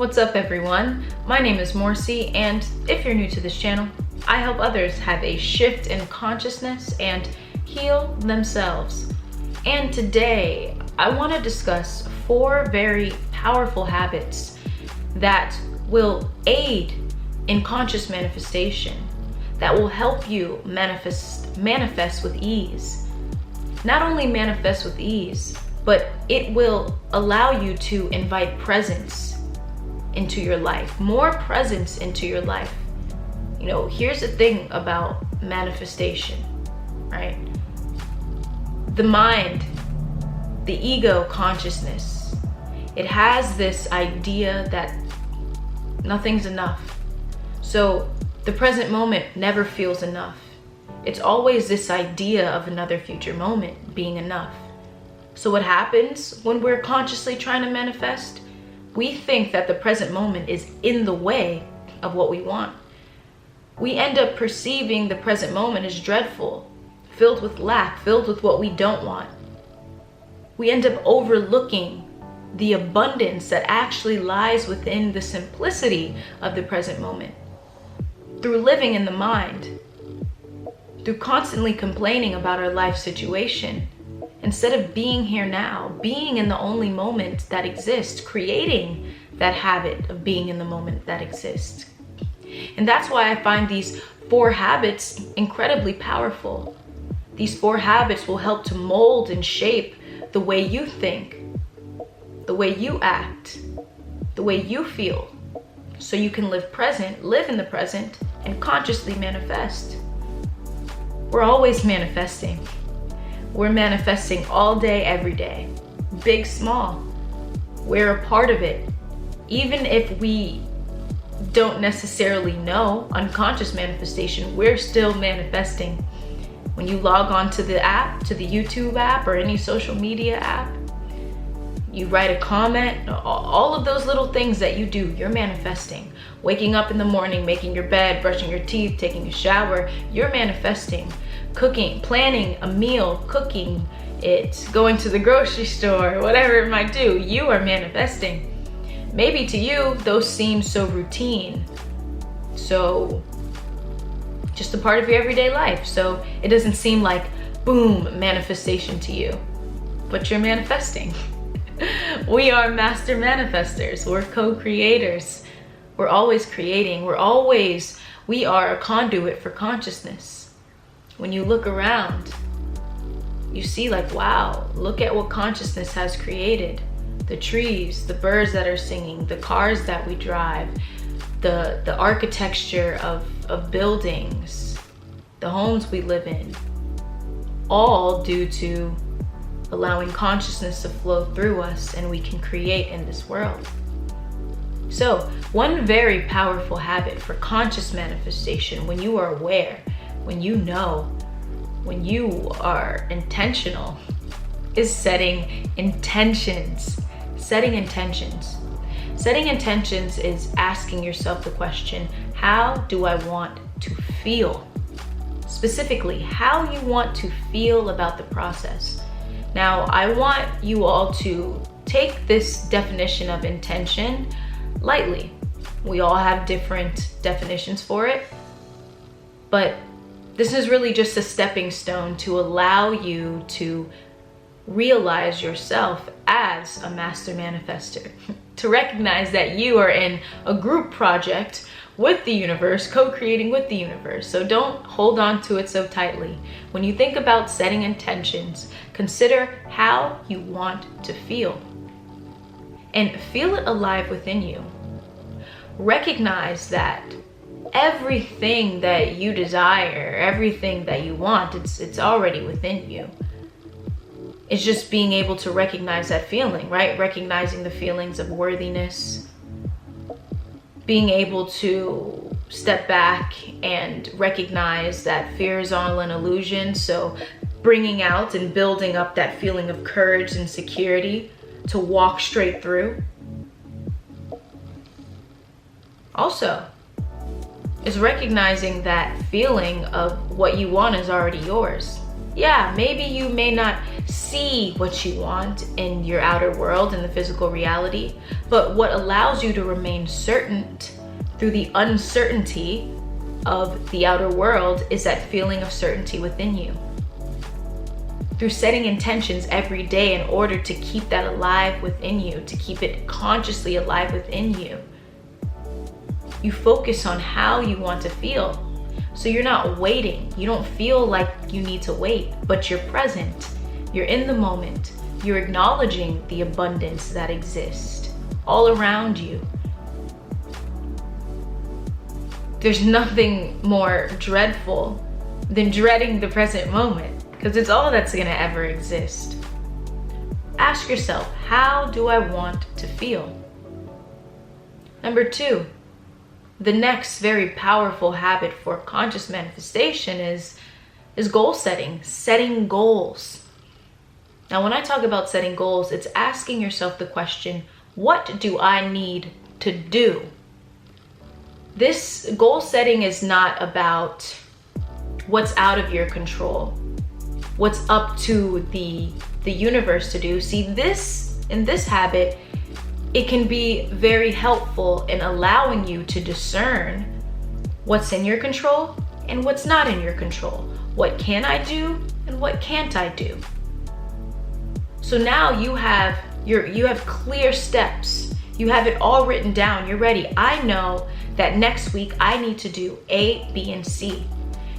What's up everyone? My name is Morcie, and if you're new to this channel, I help others have a shift in consciousness and heal themselves. And today, I want to discuss 4 very powerful habits that will aid in conscious manifestation, that will help you manifest with ease. Not only manifest with ease, but it will allow you to invite presence into your life, more presence into your life. You know, here's the thing about manifestation, right? The mind, the ego consciousness, it has this idea that nothing's enough. So the present moment never feels enough. It's always this idea of another future moment being enough. So what happens when we're consciously trying to manifest? We think that the present moment is in the way of what we want. We end up perceiving the present moment as dreadful, filled with lack, filled with what we don't want. We end up overlooking the abundance that actually lies within the simplicity of the present moment. Through living in the mind, through constantly complaining about our life situation, instead of being here now, being in the only moment that exists, creating that habit of being in the moment that exists. And that's why I find these 4 habits incredibly powerful. These 4 habits will help to mold and shape the way you think, the way you act, the way you feel, so you can live in the present, and consciously manifest. We're always manifesting. We're manifesting all day, every day, big, small. We're a part of it. Even if we don't necessarily know unconscious manifestation, we're still manifesting. When you log on to the app, to the YouTube app or any social media app, you write a comment, all of those little things that you do, you're manifesting. Waking up in the morning, making your bed, brushing your teeth, taking a shower, you're manifesting. Cooking, planning a meal, cooking it, going to the grocery store, whatever it might do, you are manifesting. Maybe to you, those seem so routine, so just a part of your everyday life. So it doesn't seem like, boom, manifestation to you, but you're manifesting. We are master manifestors. We're co-creators. We're always creating. We are a conduit for consciousness. When you look around, you see like, wow, look at what consciousness has created. The trees, the birds that are singing, the cars that we drive, the architecture of buildings, the homes we live in, all due to allowing consciousness to flow through us, and we can create in this world. So one very powerful habit for conscious manifestation, when you are aware, when you know, when you are intentional, is setting intentions. Setting intentions. Setting intentions is asking yourself the question, how do I want to feel? Specifically, how you want to feel about the process. Now, I want you all to take this definition of intention lightly. We all have different definitions for it, but this is really just a stepping stone to allow you to realize yourself as a master manifester, to recognize that you are in a group project with the universe, co-creating with the universe. So don't hold on to it so tightly. When you think about setting intentions, consider how you want to feel, and feel it alive within you. Recognize that everything that you desire, everything that you want, it's already within you. It's just being able to recognize that feeling, right? Recognizing the feelings of worthiness, being able to step back and recognize that fear is all an illusion. So bringing out and building up that feeling of courage and security to walk straight through. Also, is recognizing that feeling of what you want is already yours. Yeah, maybe you may not see what you want in your outer world, in the physical reality, but what allows you to remain certain through the uncertainty of the outer world is that feeling of certainty within you. Through setting intentions every day in order to keep that alive within you, to keep it consciously alive within you, you focus on how you want to feel. So you're not waiting. You don't feel like you need to wait, but you're present. You're in the moment. You're acknowledging the abundance that exists all around you. There's nothing more dreadful than dreading the present moment, because it's all that's gonna ever exist. Ask yourself, how do I want to feel? Number 2, the next very powerful habit for conscious manifestation is goal setting goals. Now, when I talk about setting goals, it's asking yourself the question, what do I need to do? This goal setting is not about what's out of your control, what's up to the universe to do. See, in this habit, it can be very helpful in allowing you to discern what's in your control and what's not in your control. What can I do and what can't I do? So now you have clear steps. You have it all written down. You're ready. I know that next week I need to do A, B, and C.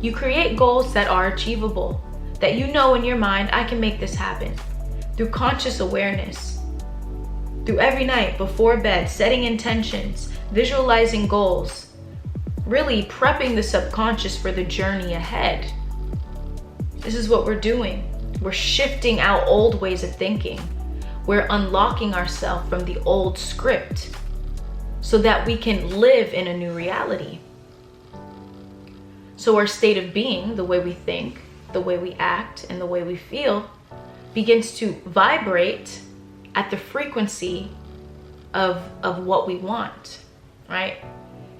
You create goals that are achievable, that you know in your mind, I can make this happen. Through conscious awareness, through every night before bed, setting intentions, visualizing goals, really prepping the subconscious for the journey ahead. This is what we're doing. We're shifting out old ways of thinking. We're unlocking ourselves from the old script so that we can live in a new reality. So our state of being, the way we think, the way we act, and the way we feel begins to vibrate at the frequency of what we want, right?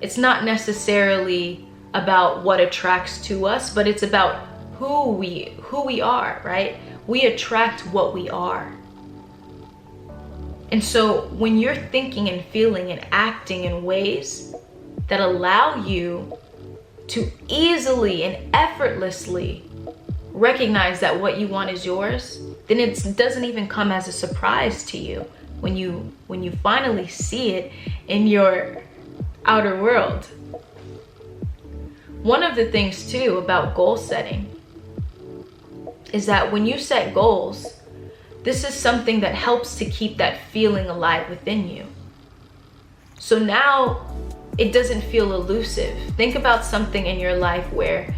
It's not necessarily about what attracts to us, but it's about who we are, right? We attract what we are. And so when you're thinking and feeling and acting in ways that allow you to easily and effortlessly recognize that what you want is yours, then it doesn't even come as a surprise to you when you finally see it in your outer world. One of the things too about goal setting is that when you set goals, this is something that helps to keep that feeling alive within you. So now it doesn't feel elusive. Think about something in your life where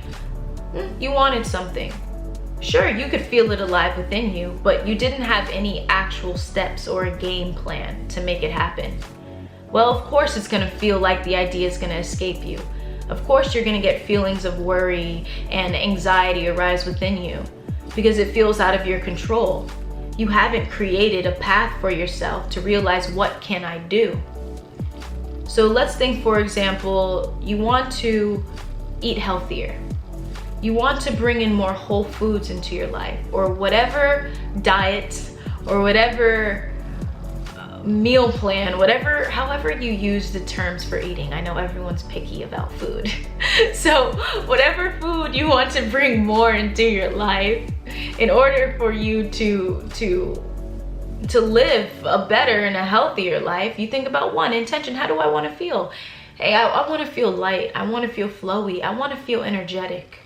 you wanted something. Sure, you could feel it alive within you, but you didn't have any actual steps or a game plan to make it happen. Well, of course it's gonna feel like the idea is gonna escape you. Of course you're gonna get feelings of worry and anxiety arise within you because it feels out of your control. You haven't created a path for yourself to realize, what can I do? So let's think, for example, you want to eat healthier. You want to bring in more whole foods into your life, or whatever diet or whatever meal plan, however you use the terms for eating. I know everyone's picky about food. So whatever food you want to bring more into your life in order for you to live a better and a healthier life, you think about one intention. How do I want to feel? Hey, I want to feel light. I want to feel flowy. I want to feel energetic.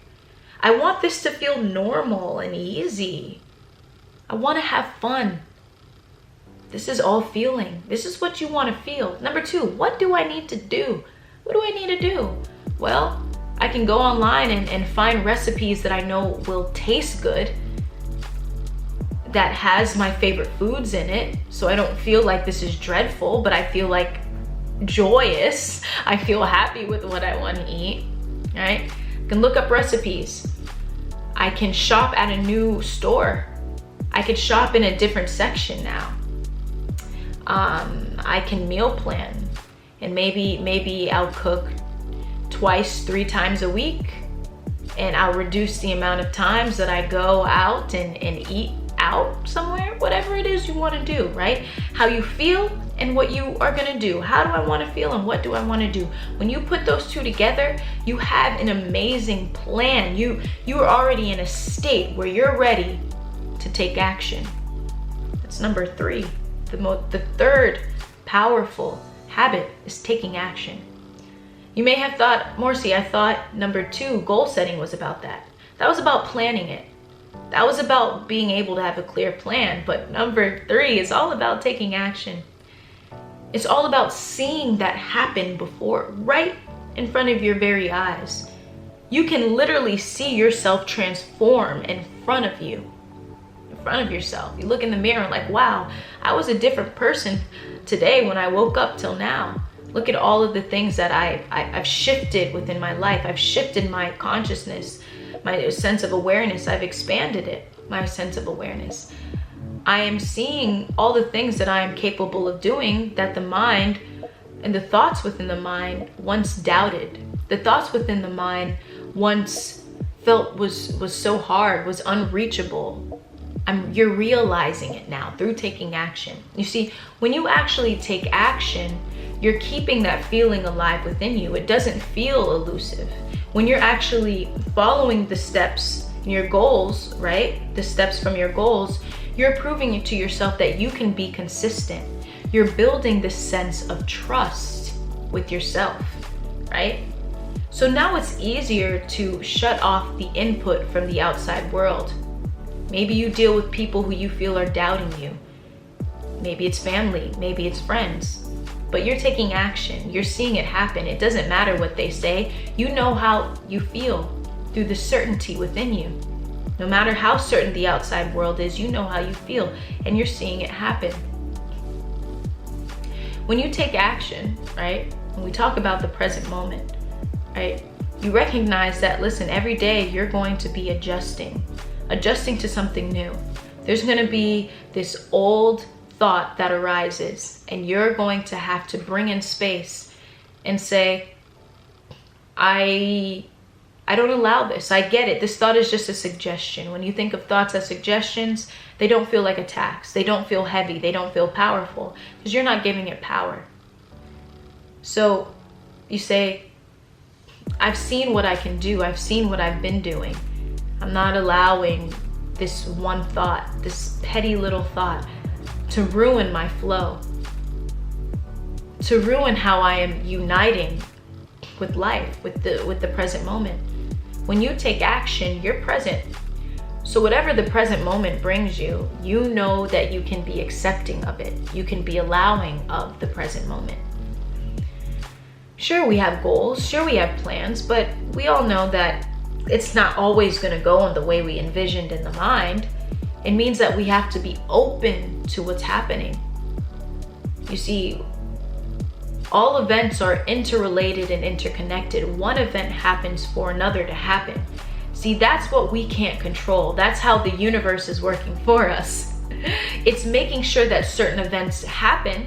I want this to feel normal and easy. I want to have fun. This is all feeling. This is what you want to feel. Number 2, what do I need to do? What do I need to do? Well, I can go online and find recipes that I know will taste good, that has my favorite foods in it, so I don't feel like this is dreadful, but I feel like joyous. I feel happy with what I want to eat, right? I can look up recipes. I can shop at a new store. I could shop in a different section now. I can meal plan, and maybe I'll cook 2-3 times a week. and I'll reduce the amount of times that I go out and eat out somewhere, whatever it is you want to do, right? How you feel and what you are going to do. How do I want to feel and what do I want to do? When you put those two together, you have an amazing plan. You are already in a state where you're ready to take action. That's number 3. The third powerful habit is taking action. You may have thought, Morcie, I thought number 2, goal setting, was about that. That was about planning it. That was about being able to have a clear plan. But number 3 is all about taking action. It's all about seeing that happen before, right in front of your very eyes. You can literally see yourself transform in front of you, in front of yourself. You look in the mirror and like, wow, I was a different person today when I woke up till now. Look at all of the things that I've shifted within my life. I've shifted my consciousness, my sense of awareness. I've expanded it, my sense of awareness. I am seeing all the things that I am capable of doing that the mind and the thoughts within the mind once doubted. The thoughts within the mind once felt was so hard, was unreachable. You're realizing it now through taking action. You see, when you actually take action, you're keeping that feeling alive within you. It doesn't feel elusive. When you're actually following the steps in your goals, right? The steps from your goals, you're proving it to yourself that you can be consistent. You're building this sense of trust with yourself, right? So now it's easier to shut off the input from the outside world. Maybe you deal with people who you feel are doubting you. Maybe it's family, maybe it's friends. But you're taking action. You're seeing it happen. It doesn't matter what they say. You know how you feel through the certainty within you. No matter how certain the outside world is, you know how you feel, and you're seeing it happen. When you take action, right? When we talk about the present moment, right? You recognize that, listen, every day you're going to be adjusting to something new. There's going to be this old thought that arises, and you're going to have to bring in space and say, I don't allow this. I get it. This thought is just a suggestion. When you think of thoughts as suggestions, they don't feel like attacks. They don't feel heavy. They don't feel powerful because you're not giving it power. So you say, I've seen what I can do. I've seen what I've been doing. I'm not allowing this one thought, this petty little thought, to ruin my flow, to ruin how I am uniting with life, with the present moment. When you take action, you're present. So whatever the present moment brings you, you know that you can be accepting of it. You can be allowing of the present moment. Sure, we have goals, sure we have plans, but we all know that it's not always going to go in the way we envisioned in the mind. It means that we have to be open to what's happening. You see, all events are interrelated and interconnected. One event happens for another to happen. See, that's what we can't control. That's how the universe is working for us. It's making sure that certain events happen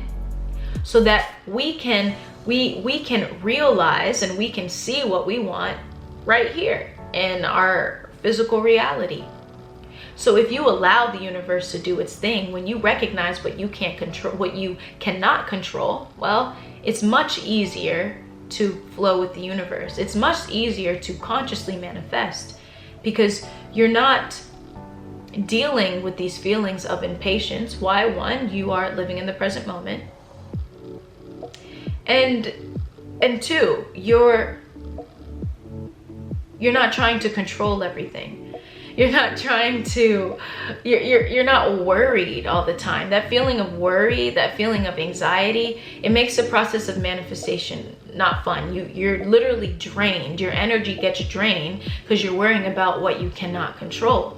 so that we can realize and we can see what we want right here in our physical reality. So if you allow the universe to do its thing, when you recognize what you can't control, what you cannot control, well, it's much easier to flow with the universe. It's much easier to consciously manifest because you're not dealing with these feelings of impatience. Why? One, you are living in the present moment. And two, you're not trying to control everything. You're not trying to, you're not worried all the time. That feeling of worry, that feeling of anxiety, it makes the process of manifestation not fun. You're literally drained. Your energy gets drained because you're worrying about what you cannot control.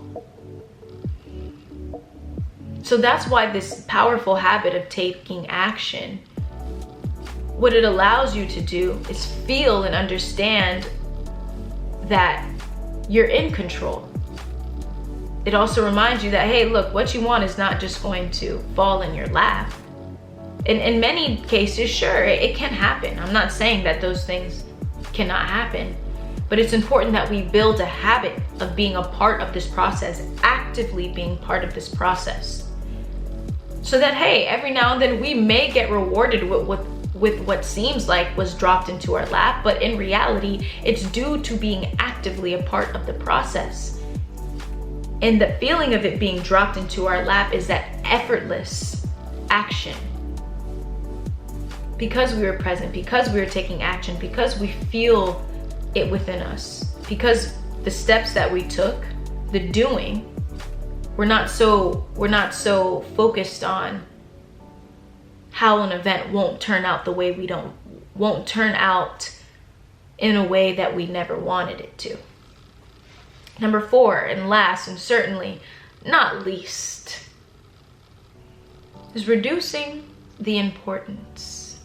So that's why this powerful habit of taking action, what it allows you to do is feel and understand that you're in control. It also reminds you that, hey, look, what you want is not just going to fall in your lap. In many cases, sure, it can happen. I'm not saying that those things cannot happen. But it's important that we build a habit of being a part of this process, actively being part of this process. So that, hey, every now and then we may get rewarded with what seems like was dropped into our lap, but in reality, it's due to being actively a part of the process. And the feeling of it being dropped into our lap is that effortless action. Because we were present, because we were taking action, because we feel it within us, because the steps that we took, the doing, we're not so focused on how an event won't turn out the way won't turn out in a way that we never wanted it to. Number 4, and last, and certainly not least, is reducing the importance.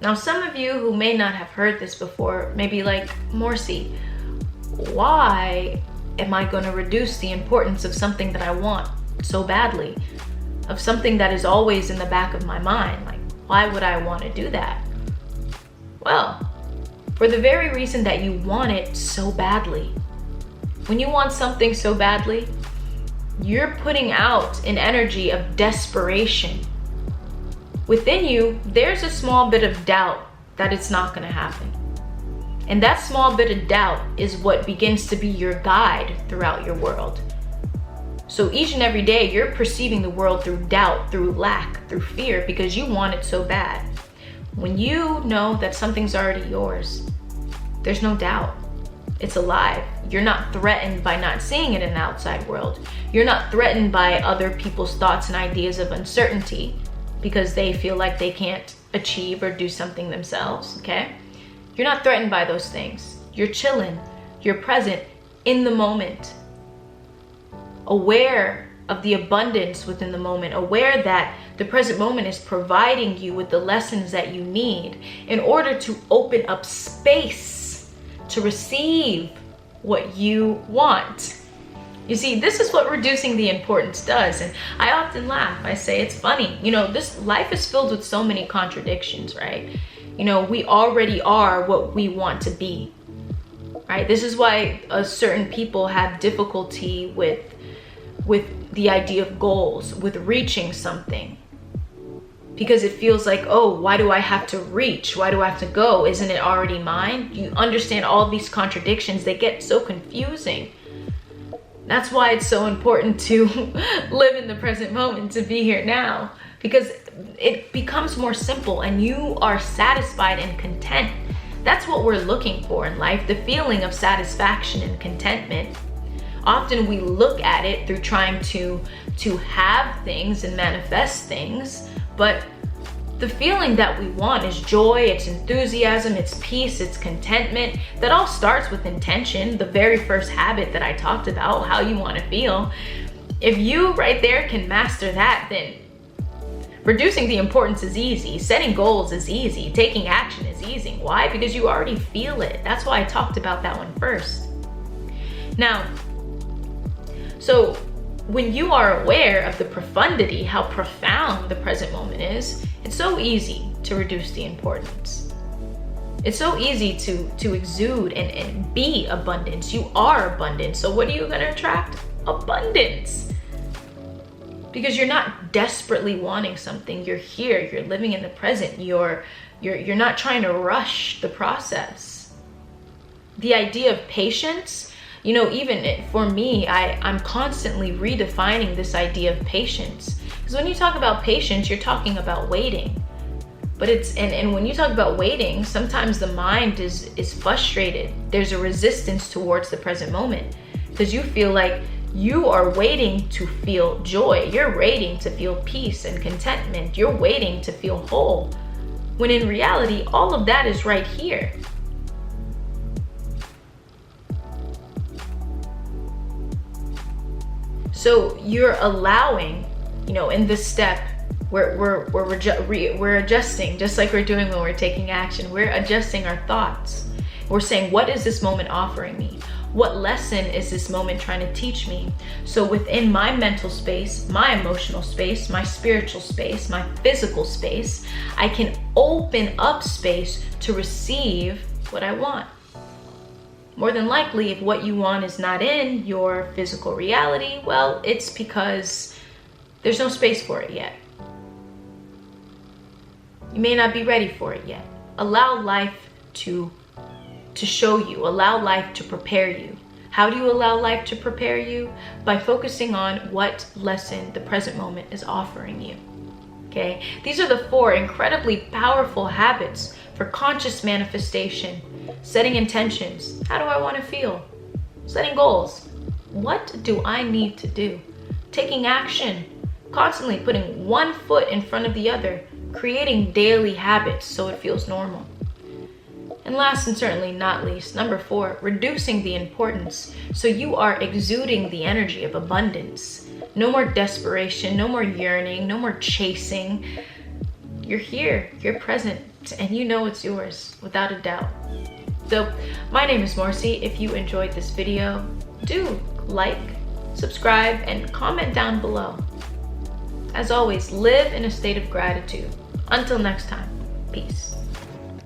Now, some of you who may not have heard this before may be like, Morcie, why am I going to reduce the importance of something that I want so badly? Of something that is always in the back of my mind? Like, why would I want to do that? Well, for the very reason that you want it so badly. When you want something so badly, you're putting out an energy of desperation. Within you, there's a small bit of doubt that it's not going to happen. And that small bit of doubt is what begins to be your guide throughout your world. So each and every day, you're perceiving the world through doubt, through lack, through fear, because you want it so bad. When you know that something's already yours, there's no doubt. It's alive. You're not threatened by not seeing it in the outside world. You're not threatened by other people's thoughts and ideas of uncertainty because they feel like they can't achieve or do something themselves, okay? You're not threatened by those things. You're chilling. You're present in the moment. Aware of the abundance within the moment. Aware that the present moment is providing you with the lessons that you need in order to open up space to receive what you want. You see, this is what reducing the importance does. And I often laugh. I say it's funny. This life is filled with so many contradictions, right? We already are what we want to be, right? This is why certain people have difficulty with the idea of goals, with reaching something. Because it feels like, oh, why do I have to reach? Why do I have to go? Isn't it already mine? You understand all these contradictions. They get so confusing. That's why it's so important to live in the present moment, to be here now, because it becomes more simple and you are satisfied and content. That's what we're looking for in life, the feeling of satisfaction and contentment. Often we look at it through trying to have things and manifest things, but the feeling that we want is joy, it's enthusiasm, it's peace, it's contentment. That all starts with intention, the very first habit that I talked about, how you want to feel. If you right there can master that, then reducing the importance is easy. Setting goals is easy. Taking action is easy. Why? Because you already feel it. That's why I talked about that one first. Now, so when you are aware of the profundity, how profound the present moment is, it's so easy to reduce the importance. It's so easy to exude and be abundance. You are abundance. So what are you going to attract? Abundance. Because you're not desperately wanting something. You're here. You're living in the present. You're not trying to rush the process. The idea of patience, even for me, I'm constantly redefining this idea of patience. Because when you talk about patience, you're talking about waiting. But and when you talk about waiting, sometimes the mind is frustrated. There's a resistance towards the present moment because you feel like you are waiting to feel joy. You're waiting to feel peace and contentment. You're waiting to feel whole. When in reality, all of that is right here. So you're allowing, in this step, we're adjusting, just like we're doing when we're taking action. We're adjusting our thoughts. We're saying, what is this moment offering me? What lesson is this moment trying to teach me? So within my mental space, my emotional space, my spiritual space, my physical space, I can open up space to receive what I want. More than likely, if what you want is not in your physical reality, well, it's because there's no space for it yet. You may not be ready for it yet. Allow life to show you. Allow life to prepare you. How do you allow life to prepare you? By focusing on what lesson the present moment is offering you. Okay? These are the 4 incredibly powerful habits for conscious manifestation. Setting intentions. How do I want to feel? Setting goals. What do I need to do? Taking action. Constantly putting one foot in front of the other. Creating daily habits so it feels normal. And last and certainly not least, number 4, reducing the importance so you are exuding the energy of abundance. No more desperation, no more yearning, no more chasing. You're here, you're present, and you know it's yours without a doubt. So my name is Morcie. If you enjoyed this video, do like, subscribe, and comment down below. As always, live in a state of gratitude. Until next time, peace.